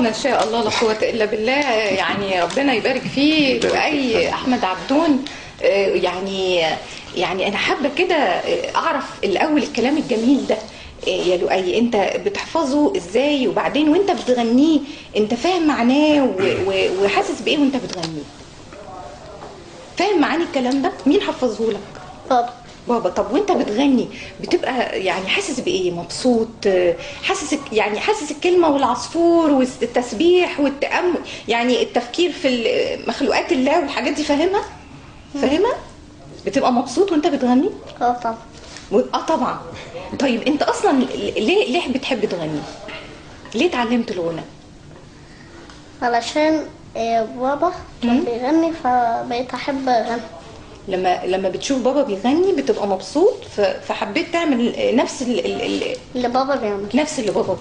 ما شاء الله لا قوة إلا بالله. يعني ربنا يبارك فيه. أي أحمد عبدون، يعني أنا حابة كده أعرف الأول الكلام الجميل ده يا لؤي انت بتحفظه ازاي؟ وبعدين وانت بتغنيه انت فاهم معناه وحاسس بايه وانت بتغنيه؟ فاهم معاني الكلام ده؟ مين حفظه لك؟ بابا. بابا. طب وانت بتغني بتبقى يعني حاسس بايه؟ مبسوط؟ حاسس يعني حاسس الكلمه والعصفور والتسبيح والتامل، يعني التفكير في مخلوقات الله والحاجات دي، فاهمها؟ فاهمها؟ بتبقى مبسوط وانت بتغني؟ طبعا. طبعا. طيب انت اصلا ليه بتحب تغني؟ ليه اتعلمت الغنى؟ علشان بابا كان بيغني فبقيت احب اغني. لما بتشوف بابا بيغني بتبقى مبسوط فحبيت تعمل نفس اللي بابا بيعمل. نفس اللي بابا بيعمل.